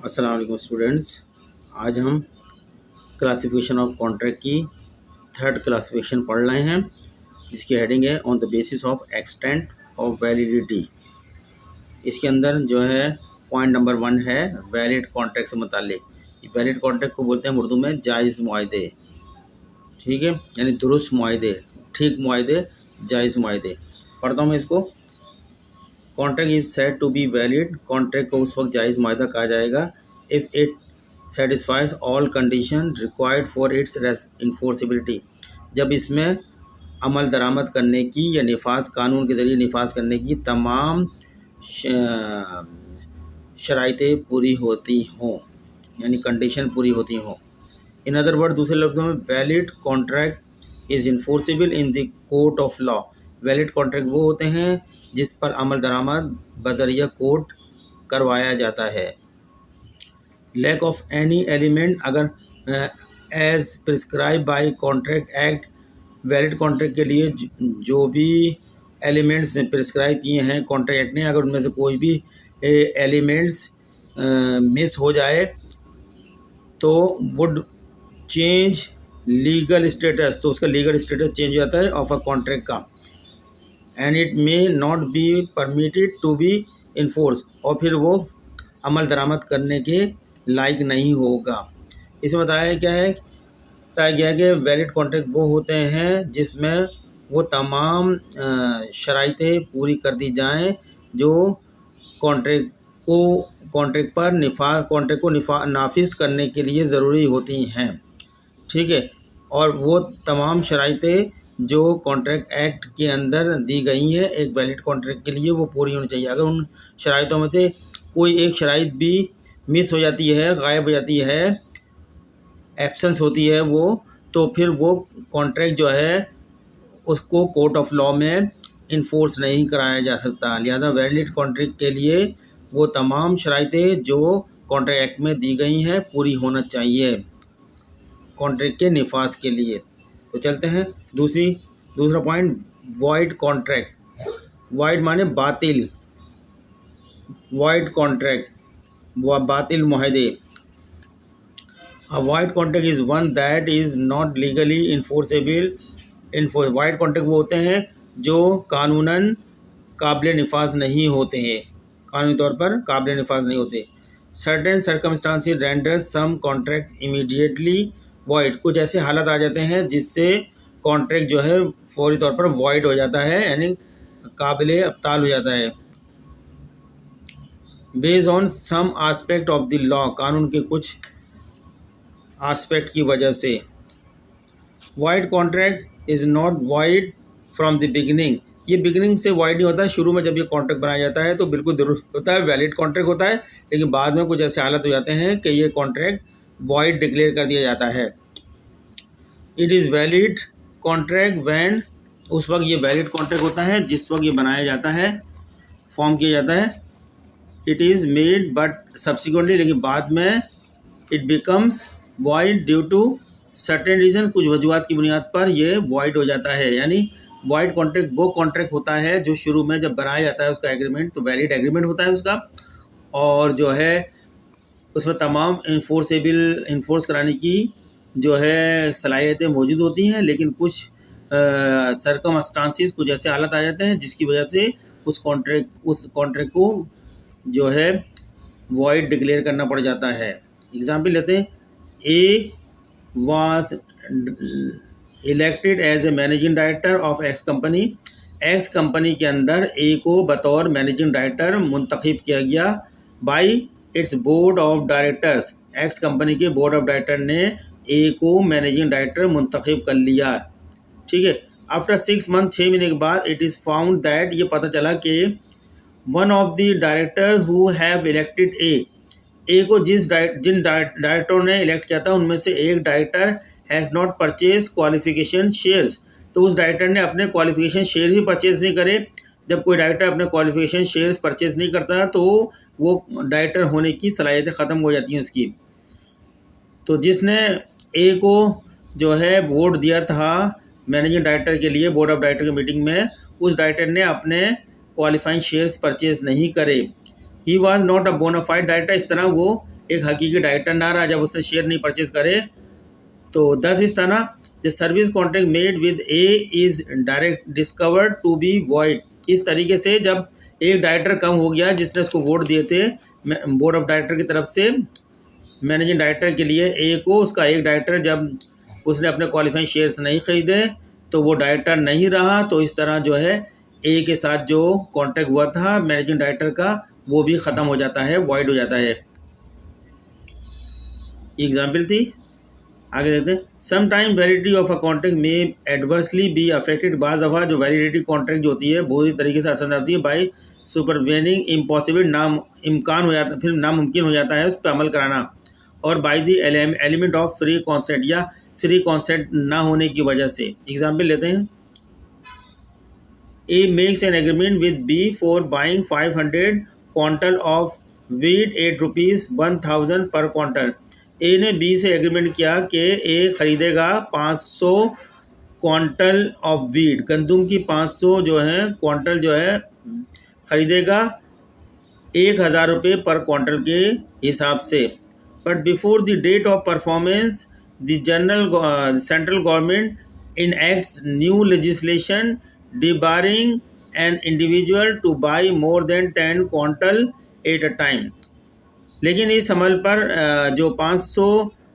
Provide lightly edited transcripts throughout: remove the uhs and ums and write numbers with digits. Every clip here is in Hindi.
अस्सलाम वालेकुम स्टूडेंट्स। आज हम क्लासिफिकेशन ऑफ कॉन्ट्रैक्ट की थर्ड क्लासिफिकेशन पढ़ रहे हैं, जिसकी हेडिंग है on the basis of extent of validity. इसके अंदर जो है पॉइंट नंबर 1 है वैलिड कॉन्ट्रैक्ट से मुताल्लिक। वैलिड कॉन्ट्रैक्ट को बोलते हैं उर्दू में जायज़ मुआहदे, ठीक है, यानी दुरुस्त मुआहदे, ठीक मुआहदे, जायज़ मुआहदे। पढ़ता हूँ मैं इसको। Contract is said to be valid. Contract को उस वक्त जायज़ मुआहदा कहा जाएगा if it satisfies all condition required for its enforceability, जब इसमें अमल दरामद करने की या निफाज कानून के ज़रिए निफाज करने की तमाम शराइतें पूरी होती हों, यानी कंडीशन पूरी होती हों। इन अदर वर्ड, दूसरे लफ्ज़ों में, valid contract is enforceable in the court of law. Valid contract वो होते हैं जिस पर अमल दरामद बज़रिया कोर्ट करवाया जाता है। लैक ऑफ एनी एलिमेंट, अगर as prescribe by contract act, valid contract के लिए जो भी एलिमेंट्स प्रिस्क्राइब किए हैं कॉन्ट्रैक्ट एक्ट ने, अगर उनमें से कोई भी एलिमेंट्स मिस हो जाए तो वुड चेंज लीगल स्टेटस, तो उसका लीगल स्टेटस चेंज हो जाता है ऑफ अ कॉन्ट्रैक्ट का। And it may not be permitted to be enforce, और फिर वो अमल दरामद करने के लायक नहीं होगा। इसमें बताया क्या है, बताया गया कि वैलिड कॉन्ट्रैक्ट वो होते हैं जिसमें वो तमाम शराइतें पूरी कर दी जाएं जो कॉन्ट्रैक्ट को नाफिज करने के लिए ज़रूरी होती हैं, ठीक है। और वो तमाम शराइतें जो कॉन्ट्रैक्ट एक्ट के अंदर दी गई हैं एक वैलिड कॉन्ट्रैक्ट के लिए, वो पूरी होनी चाहिए। अगर उन शराइतों में से कोई एक शराइत भी मिस हो जाती है, गायब हो जाती है, एब्सेंस होती है वो, तो फिर वो कॉन्ट्रैक्ट जो है उसको कोर्ट ऑफ लॉ में इन्फोर्स नहीं कराया जा सकता। लिहाजा वैलिड कॉन्ट्रैक्ट के लिए वो तमाम शराइतें जो कॉन्ट्रैक्ट एक्ट में दी गई हैं पूरी होना चाहिए कॉन्ट्रैक्ट के निफाज के लिए। तो चलते हैं दूसरा पॉइंट, वॉइड कॉन्ट्रैक्ट। वॉइड माने बातिल, वॉइड कॉन्ट्रैक्ट, बातिल मुआहदे। A void contract is one that is not legally enforceable. Wide contract वो होते हैं जो कानूनन काबिल निफाज नहीं होते हैं, कानूनी तौर पर काबिल निफाज नहीं होते। सर्टेन सर्कमस्टांसेस रेंडर सम कॉन्ट्रैक्ट इमीडिएटली वॉइड, कुछ ऐसे हालत आ जाते हैं जिससे कॉन्ट्रैक्ट जो है फौरी तौर पर वॉइड हो जाता है, यानी काबिल अब्ताल हो जाता है। Based on some aspect of the law, कानून के कुछ आस्पेक्ट की वजह से। Void contract is not void from the beginning, ये बिगिनिंग से वाइड नहीं होता है। शुरू में जब ये कॉन्ट्रैक्ट बनाया जाता है तो बिल्कुल दुरुस्त होता है, वैलिड कॉन्ट्रैक्ट होता है, लेकिन बाद में कुछ ऐसे हालत हो जाते हैं कि ये कॉन्ट्रैक्ट वाइड डिक्लेयर कर दिया जाता है। It is valid contract when, उस वक्त ये वैलिड कॉन्ट्रैक्ट होता है जिस वक्त ये बनाया जाता है, फॉर्म किया जाता है। It is made but subsequently, लेकिन बाद में it becomes void due to certain reason, कुछ वजूहत की बुनियाद पर ये वॉइड हो जाता है। यानी वॉइड कॉन्ट्रैक्ट वो कॉन्ट्रैक्ट होता है जो शुरू में जब बनाया जाता है उसका एग्रीमेंट, तो वैलिड एग्रीमेंट होता है उसका, और जो है उसमें तमाम इन्फोर्स कराने की जो है सलाहियतें मौजूद होती हैं, लेकिन कुछ सर्कमस्टांसेस, कुछ ऐसे हालत आ जाते हैं जिसकी वजह से उस कॉन्ट्रैक्ट को जो है वॉइड डिक्लेयर करना पड़ जाता है। एग्जाम्पल लेते हैं, ए was elected as a managing director of X company. X company के अंदर ए को बतौर मैनेजिंग डायरेक्टर मुंतखब किया गया bye it's board of directors. X company के बोर्ड ऑफ डायरेक्टर ने ए को मैनेजिंग डायरेक्टर मुंतखब कर लिया, ठीक है। आफ्टर 6 मंथ, 6 महीने के बाद, इट इज़ फाउंड दैट, ये पता चला कि one of the directors who have elected a को जिन डायरेक्टरों ने इलेक्ट किया था उनमें से एक director has not purchase qualification shares, तो उस डायरेक्टर ने अपने क्वालिफिकेशन शेयर ही परचेज नहीं करे। जब कोई डायरेक्टर अपने क्वालिफिकेशन शेयर्स परचेज नहीं करता तो वो डायरेक्टर होने की सलाहियतें ख़त्म हो जाती हैं उसकी। तो जिसने ए को जो है वोट दिया था मैनेजिंग डायरेक्टर के लिए बोर्ड ऑफ डायरेक्टर की मीटिंग में, उस डायरेक्टर ने अपने क्वालिफाइंग शेयर्स परचेज नहीं करे। He was not a bonafide director, इस तरह वो एक हकीकी डायरेक्टर ना रहा जब उससे शेयर नहीं परचेज करे, तो 10 इस तरह the service contract made with A is direct discovered to be void. इस तरीके से जब एक डायरेक्टर कम हो गया जिसने उसको वोट दिए थे बोर्ड ऑफ डायरेक्टर की तरफ से मैनेजिंग डायरेक्टर के लिए ए को, उसका एक डायरेक्टर जब उसने अपने क्वालिफाइंग शेयर्स नहीं खरीदे तो वो डायरेक्टर नहीं रहा, तो इस तरह जो है ए के साथ जो कॉन्ट्रैक्ट हुआ था मैनेजिंग डायरेक्टर का वो भी ख़त्म हो जाता है, वॉइड हो जाता है। एग्जाम्पल थी, आगे देखते हैं। Some time validity of a contract में एडवर्सली बी अफेक्टेड। बाज़ दफ़ा जो वैलिडिटी कॉन्ट्रैक्ट जो होती है बुरी तरीके से असर आती है बाई सुपरवेनिंग इम्पॉसिबल, इम्कान हो जाता, फिर नामुमकिन हो जाता है उस पर अमल कराना, और by the element of free consent, या फ्री कॉन्सेंट ना होने की वजह से। एग्जाम्पल लेते हैं। A makes an agreement with B for buying 500 quintal of wheat at ₹1,000 per quantal. ए ने बी से एग्रीमेंट किया कि ए खरीदेगा 500 क्वांटल ऑफ वीट, गंदुम की 500 जो है क्वांटल जो है खरीदेगा 1,000 रुपये पर क्वांटल के हिसाब से। But before the date of performance the central government enacts new legislation debarring an individual to buy more than 10 quantal at a time. लेकिन इस अमल पर जो 500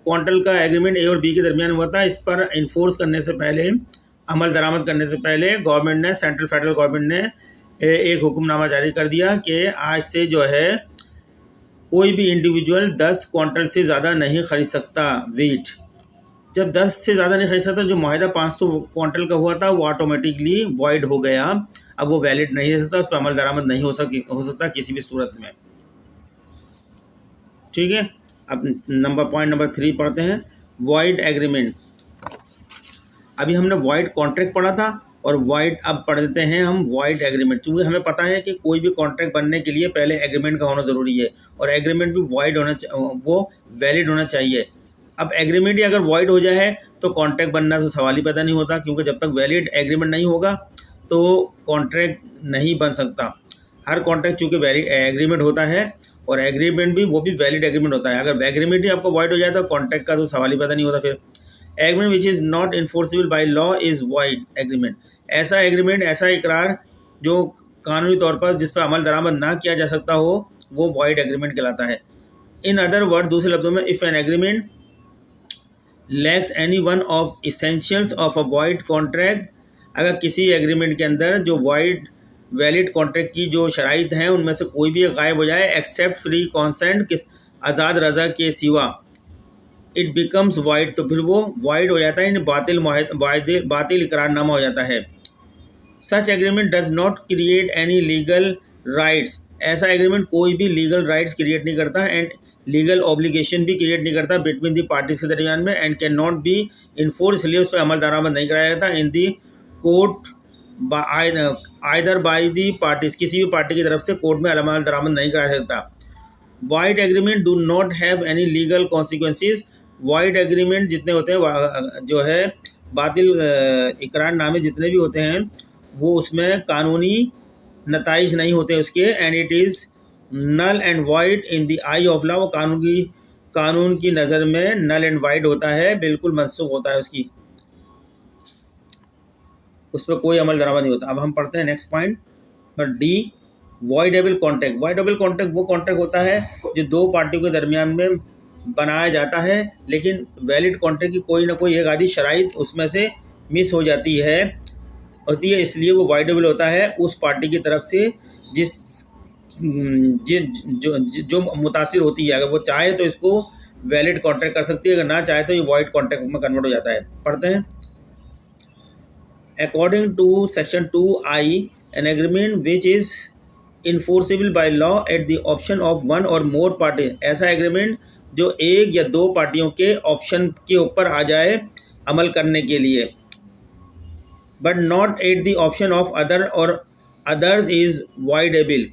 क्वांटल का एग्रीमेंट ए और बी के दरमियान हुआ था, इस पर इन्फोर्स करने से पहले, अमल दरामद करने से पहले गवर्नमेंट ने, सेंट्रल फेडरल गवर्नमेंट ने एक हुक्मनामा जारी कर दिया कि आज से जो है कोई भी इंडिविजुअल 10 क्वांटल से ज़्यादा नहीं खरीद सकता वीट। जब 10 से ज़्यादा नहीं खरीद सकता, जो माहिदा 500 क्वांटल का हुआ था वो ऑटोमेटिकली वॉइड हो गया, अब वो वैलिड नहीं रह सकता, उस पर अमल दरामद नहीं हो सकता किसी भी सूरत में। ठीक है, अब पॉइंट नंबर 3 पढ़ते हैं, वॉइड एग्रीमेंट। अभी हमने वॉइड कॉन्ट्रैक्ट पढ़ा था और वॉइड अब पढ़ देते हैं हम वॉइड एग्रीमेंट। क्योंकि हमें पता है कि कोई भी कॉन्ट्रैक्ट बनने के लिए पहले एग्रीमेंट का होना ज़रूरी है, और एग्रीमेंट भी वॉइड होना, वो वैलिड होना चाहिए। अब एग्रीमेंट ही अगर वॉइड हो जाए तो कॉन्ट्रैक्ट बनना तो सवाल ही पैदा नहीं होता, क्योंकि जब तक वैलिड एग्रीमेंट नहीं होगा तो कॉन्ट्रैक्ट नहीं बन सकता। हर कॉन्ट्रैक्ट चूँकि वैलिड एग्रीमेंट होता है और एग्रीमेंट भी वो भी वैलिड एग्रीमेंट होता है, अगर एग्रीमेंट ही आपको वॉइड हो जाए तो कॉन्ट्रैक्ट का तो सवाल ही पैदा नहीं होता। फिर agreement which is not enforceable by law is void agreement. ऐसा एग्रीमेंट, ऐसा इकरार जो कानूनी तौर पर जिस पर अमल दरामद ना किया जा सकता हो, वो वॉइड एग्रीमेंट कहलाता है। इन अदर वर्ड, दूसरे लफ्ज़ों में, if an agreement lakhs any one of essentials of a void contract, अगर किसी एग्रीमेंट के अंदर जो वैलिड कॉन्ट्रैक्ट की जो शराइत हैं उनमें से कोई भी गायब हो जाए, एक्सेप्ट फ्री कॉन्सेंट, आज़ाद रज़ा के सिवा, इट बिकम्स वॉइड, तो फिर वो वॉइड हो जाता है, बातिल इकरारनामा हो जाता है। Such agreement does not create any legal rights, ऐसा एग्रीमेंट कोई भी लीगल राइट्स क्रिएट नहीं करता, एंड लीगल ऑब्लिगेशन भी क्रिएट नहीं करता बिटवीन दी पार्टीज के दरमियान में, and can not be enforce, इसलिए उस पर अमल दरामद नहीं कराया जाता in the court either by the parties, किसी भी पार्टी की तरफ से कोर्ट में अमल दरामद नहीं कराया सकता। Wide agreement do not have any legal consequences, wide agreement जितने होते हैं जो है बातिल इकरारनामे जितने भी होते हैं वो उसमें कानूनी नताइज नहीं होते उसके, and it is null and void in the eye of law, वो कानून की नज़र में नल एंड वाइड होता है, बिल्कुल मनसूख होता है उसकी, उस पर कोई अमल दरामद नहीं होता। अब हम पढ़ते हैं next point D, voidable contract. Voidable contract वो कॉन्ट्रैक्ट होता है जो दो पार्टियों के दरमियान में बनाया जाता है, लेकिन वैलिड कॉन्ट्रैक्ट की कोई ना कोई एक आधी शराइत उसमें से मिस हो जाती है, इसलिए वो वॉइडेबल होता है उस पार्टी की तरफ से जो मुतासिर होती है। अगर वो चाहे तो इसको वैलिड कॉन्ट्रैक्ट कर सकती है, अगर ना चाहे तो ये वॉइड कॉन्ट्रैक्ट में कन्वर्ट हो जाता है। पढ़ते हैं, according to section 2I, an agreement which is enforceable by law at the option of one और मोर पार्टी, ऐसा एग्रीमेंट जो एक या दो पार्टियों के ऑप्शन के ऊपर आ जाए अमल करने के लिए, but not at the option of other और अदर्स इज़ वॉइडेबल।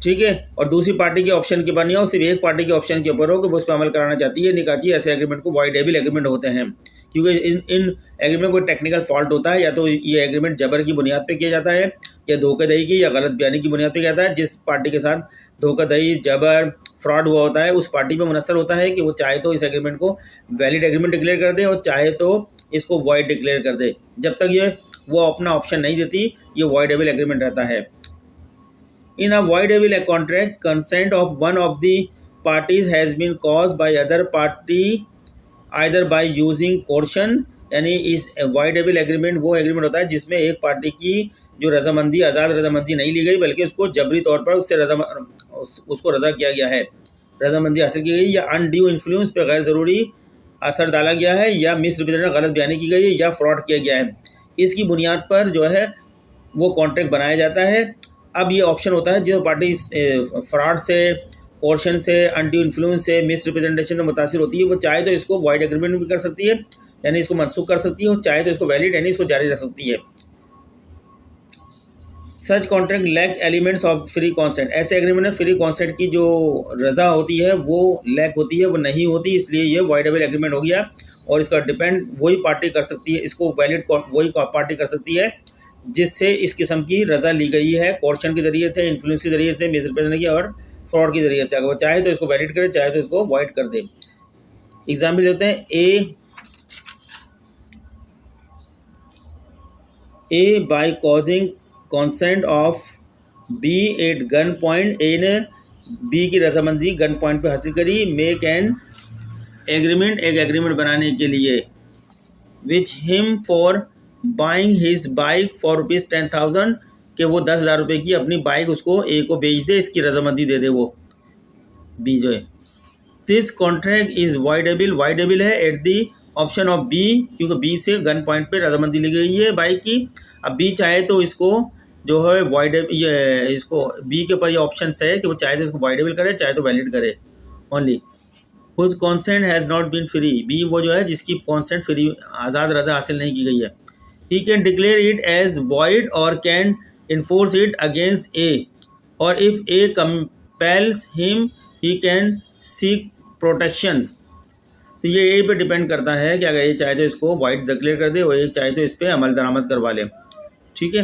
ठीक है, और दूसरी पार्टी के ऑप्शन के ऊपर नहीं हो, सिर्फ एक पार्टी के ऑप्शन के ऊपर हो कि वो उस पर अमल कराना चाहती है, नहीं चाहती, ऐसे एग्रीमेंट को वॉइडेबल एग्रीमेंट होते हैं। क्योंकि इन एग्रीमेंट कोई टेक्निकल फॉल्ट होता है, या तो ये एग्रीमेंट जबर की बुनियाद पे किया जाता है, या धोखाधड़ी की या गलत बयानी की बुनियाद पे किया जाता है। जिस पार्टी के साथ धोखाधड़ी, जबर, फ्रॉड हुआ होता है उस पार्टी पे मुनसर होता है कि वो चाहे तो इस एग्रीमेंट को वैलिड एग्रीमेंट डिक्लेयर कर दे और चाहे तो इसको वॉइड डिक्लेयर कर दे। जब तक ये वो अपना ऑप्शन नहीं देती ये वॉइडेबल एग्रीमेंट रहता है। In a voidable contract consent of one of the parties has been caused by other party either by using coercion, यानी इस वॉइडेबल एग्रीमेंट वो एग्रीमेंट होता है जिसमें एक पार्टी की जो रजामंदी आज़ाद रजामंदी नहीं ली गई बल्कि उसको जबरी तौर पर उसको रजा किया गया है, रजामंदी हासिल की गई, या अनड्यू इन्फ्लुएंस पे गैर ज़रूरी असर डाला गया है, या मिस रिप्रेजेंटेशन गलत बयानी की गई है, या फ्रॉड किया गया है। इसकी बुनियाद पर जो है वो कॉन्ट्रैक्ट बनाया जाता है। अब ये ऑप्शन होता है जो पार्टी फ्रॉड से, कोर्शन से, अनड्यू इन्फ्लुएंस से, मिस रिप्रेजेंटेशन से मुतासिर होती है वो चाहे तो इसको वॉइड एग्रीमेंट भी कर सकती है यानी इसको मनसूख कर सकती है और चाहे तो इसको वैलिड यानी इसको जारी रख सकती है। Such contract lack elements of free consent, ऐसे एग्रीमेंट में फ्री कॉन्सेंट की जो रजा होती है वो लैक होती है, वो नहीं होती, इसलिए ये वॉइडेबल एग्रीमेंट हो गया और इसका डिपेंड वही पार्टी कर सकती है, इसको वैलिड वही पार्टी कर सकती है जिससे इस किस्म की रजा ली गई है, कोर्शन के जरिए से, इन्फ्लुएंस के जरिए से, मिसरिप्रेजेंटेशन की और फ्रॉड के जरिए से। अगर वो चाहे तो इसको वैलिड करे, चाहे तो इसको वॉइड कर दे। एग्जाम्पल देते हैं, A by causing consent of B at gun point, A ने बी की रजामंदी गन पॉइंट पे हासिल करी, मेक एन एग्रीमेंट, एक एग्रीमेंट बनाने के लिए, which him for buying his bike for ₹10,000 कि वो 10,000 रुपये की अपनी बाइक उसको ए को बेच दे, इसकी रजामंदी दे दे वो बी जो है। This contract is voidable, voidable है at the option of B, क्योंकि बी से गन पॉइंट पे रजामंदी ली गई है बाइक की। अब बी चाहे तो इसको जो है वॉइडेबल, ये इसको बी के ऊपर ये ऑप्शन है कि वो चाहे तो इसको वॉइडेबल करे चाहे तो वैलिड करे। Only whose consent has not been free, B वो जो है जिसकी कॉन्सेंट फ्री आज़ाद रजा हासिल नहीं की गई है। He can declare it as void और can enforce it against A, और if A compels him he can seek protection. तो ये ए पे डिपेंड करता है कि अगर ये चाहे तो इसको वाइड डिक्लेयर कर दे और एक चाहे तो इस पर अमल दरामद करवा ले। ठीक है,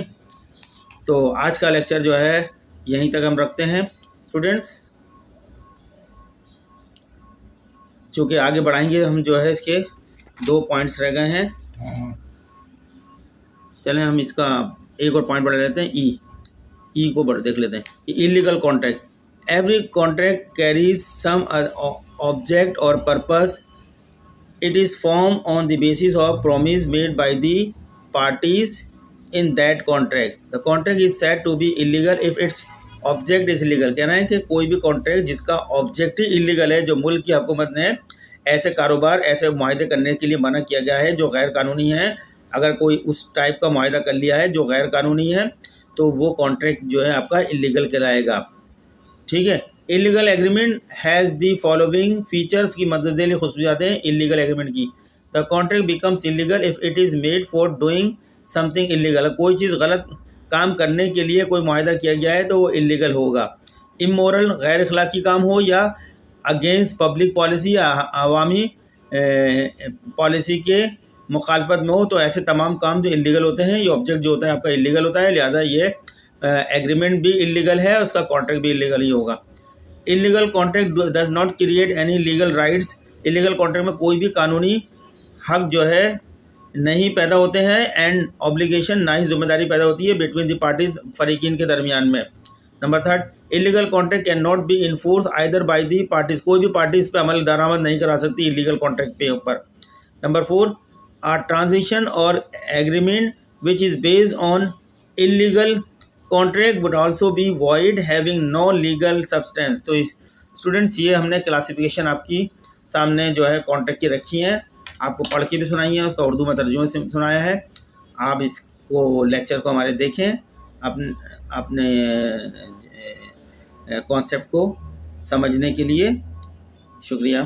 तो आज का लेक्चर जो है यहीं तक हम रखते हैं स्टूडेंट्स। चूँकि आगे बढ़ाएंगे हम जो है इसके 2 पॉइंट्स रह गए हैं, चलें हम इसका एक और पॉइंट बढ़ा लेते हैं। ई को देख लेते हैं। Illegal contract, every contract carries some object और purpose, it is formed on the basis of promise made by the parties in that contract. The contract is said to be illegal if its object is illegal। कहना है कि कोई भी कॉन्ट्रैक्ट जिसका ऑब्जेक्ट ही इलीगल है, जो मुल्क की हुकूमत ने ऐसे कारोबार, ऐसे मुआहदे करने के लिए मना किया गया है जो गैर कानूनी है, अगर कोई उस टाइप का मुआहदा कर लिया है जो गैर कानूनी है तो वो कॉन्ट्रैक्ट जो है आपका इलीगल कहलाएगा। ठीक है, illegal agreement has the following features की मदद लिए खसूसियात हैं इलीगल एग्रीमेंट की। The contract becomes illegal if it is made for doing something illegal, कोई चीज़ गलत काम करने के लिए कोई मुआहदा किया गया है तो वो इलीगल होगा। इमोरल, गैर अखलाकी काम हो या अगेंस्ट पब्लिक पॉलिसी या अवामी पॉलिसी के मुखालफत में हो तो ऐसे तमाम काम जो इलीगल होते हैं, ये ऑब्जेक्ट जो होता है आपका इलीगल होता है, लिहाजा ये एग्रीमेंट भी इलीगल है, उसका कॉन्ट्रैक्ट भी इलीगल ही होगा। Illegal contract does not create any legal rights, illegal contract में कोई भी कानूनी हक जो है नहीं पैदा होते हैं, एंड ऑब्लिगेशन, ना ही जिम्मेदारी पैदा होती है बिटवीन द पार्टीज, फरीकीन के दरमियान में। Number 3, illegal contract can not be enforce either by the parties, कोई भी पार्टी इस पर अमल दरामद नहीं करा सकती इलीगल कॉन्ट्रैक्ट पे ऊपर। नंबर 4, आ ट्रांजिशन और agreement which is based on illegal contract would also be void having no legal substance. तो स्टूडेंट्स ये हमने क्लासिफिकेशन आपकी सामने जो है कॉन्ट्रैक्ट की रखी हैं, आपको पढ़ के भी सुनाई है, उसका उर्दू में तर्जुमे से सुनाया है। आप इसको लेक्चर को हमारे देखें, अपने कॉन्सेप्ट को समझने के लिए शुक्रिया।